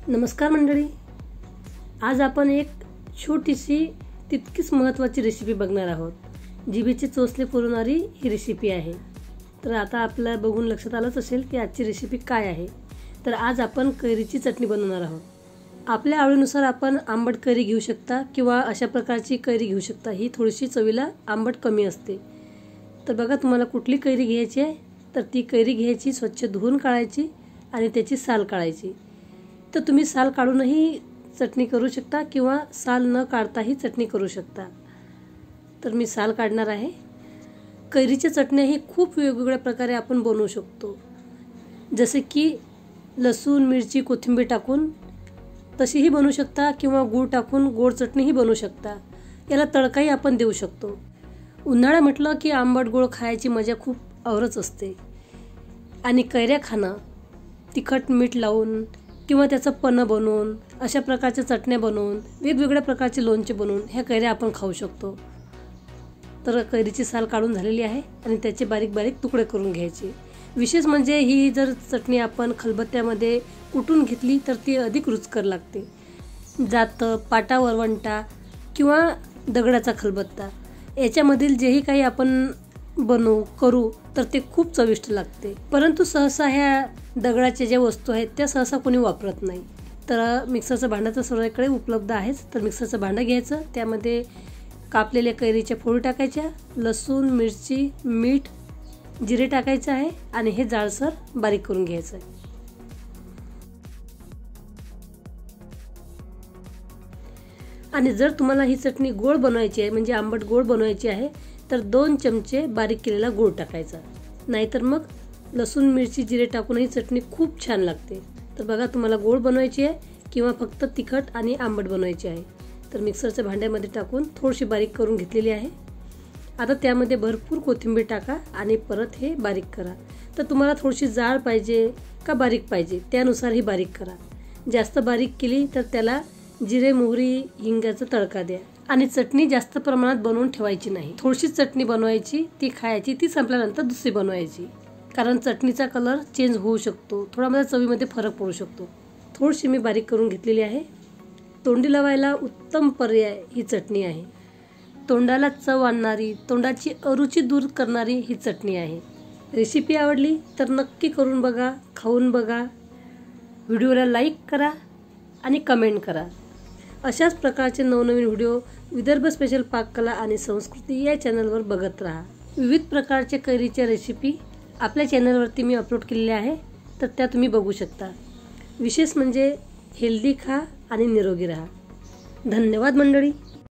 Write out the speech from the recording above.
नमस्कार मंडळी, आज आपण एक छोटीशी तितकीच महत्त्वाची रेसिपी बघणार आहोत। जिभेचे चोचले पुरवणारी ही रेसिपी आहे। तर आता आपल्याला बघून लक्षात आलंच असेल की आजची रेसिपी काय आहे। तर आज आपण कैरीची चटणी बनवणार आहोत। आपल्या आवडीनुसार आपण आंबट कैरी घेऊ शकता किंवा अशा प्रकारची कैरी घेऊ शकता। ही थोडीशी चवीला आंबट कमी असते। तर बघा तुम्हाला कुठली कैरी घ्यायची आहे। तर ती कैरी घ्यायची, स्वच्छ धुवून काढायची आणि त्याची साल काढायची। तर तुम्ही साल काढूनही चटणी करू शकता किंवा साल न काढताही चटणी करू शकता। तर मी साल काढणार आहे। कैरीच्या चटण्या ही खूप वेगवेगळ्या प्रकारे आपण बनवू शकतो, जसे की लसूण, मिरची, कोथिंबीर टाकून तशीही बनवू शकता किंवा गूळ टाकून गोड चटणीही बनवू शकता। याला तडकाही आपण देऊ शकतो। उन्हाळा म्हटलं की आंबट गोड खायची मजा खूप औरच असते आणि कैऱ्या खाणं तिखट मीठ लावून किंवा त्याचं पन्ह बनवून, अशा प्रकारच्या चटण्या बनवून, वेगवेगळ्या प्रकारचे लोणचे बनवून ह्या कैऱ्या आपण खाऊ शकतो। तर कैरीची साल काढून झालेली आहे आणि त्याचे बारीक बारीक तुकडे करून घ्यायचे। विशेष म्हणजे ही जर चटणी आपण खलबत्त्यामध्ये कुटून घेतली तर ती अधिक रुचकर लागते। जातं, पाटा वरवंटा किंवा दगडाचा खलबत्ता याच्यामधील जेही काही आपण करू तर ते खूप चविष्ट लागते। परंतु सहसा ह्या दगडाच्या ज्या वस्तू आहेत त्या सहसा कोणी वापरत नाही। तर मिक्सरचं भांडं तर सर्वांकडे उपलब्ध आहेच। तर मिक्सरचं भांडं घ्यायचं, त्यामध्ये कापलेल्या कैरीच्या फोडी टाकायच्या, लसूण, मिरची, मीठ, जिरे टाकायचं आहे आणि हे जाडसर बारीक करून घ्यायचं आहे। आणि जर तुम्हाला ही चटणी गोड बनवायची आहे, म्हणजे आंबट गोड बनवायची आहे, तर 2 चमचे बारीक केलेला गूळ टाकायचा। नाहीतर मग लसूण, मिरची, जिरे टाकून ही चटणी खूप छान लागते। तर बघा तुम्हाला गोड बनवायची आहे किंवा फक्त तिखट आणि आंबट बनवायची आहे। तर मिक्सरच्या भांड्यामध्ये टाकून थोडीशी बारीक करून घेतलेली आहे। आता त्यामध्ये भरपूर कोथिंबीर टाका आणि परत हे बारीक करा। तर तुम्हाला थोडीशी जाड पाहिजे का बारीक पाहिजे त्यानुसार ही बारीक करा। जास्त बारीक केली तर त्याला जिरे, मोहरी, हिंगाचा तडका द्या आणि चटणी जास्त प्रमाणात बनवून ठेवायची नाही। थोडीशी चटणी बनवायची, ती खायची, ती संपल्यानंतर दुसरी बनवायची, कारण चटणीचा कलर चेंज होऊ शकतो, थोडा मला चवीमध्ये फरक पडू शकतो। थोडीशी मी बारीक करून घेतलेली आहे। तोंडी लावायला उत्तम पर्याय ही चटणी आहे। तोंडाला चव आणणारी, तोंडाची अरुची दूर करणारी ही चटणी आहे। रेसिपी आवडली तर नक्की करून बघा, खाऊन बघा, व्हिडिओला लाईक करा आणि कमेंट करा। अशाच प्रकारचे नवनवीन व्हिडिओ विदर्भ स्पेशल पाककला आणि संस्कृती या चॅनलवर बघत राहा। विविध प्रकारच्या कैरीच्या रेसिपी आपल्या चॅनलवरती मी अपलोड केलेल्या आहे, तर त्या तुम्ही बघू शकता। विशेष म्हणजे हेल्दी खा आणि निरोगी राहा। धन्यवाद मंडळी।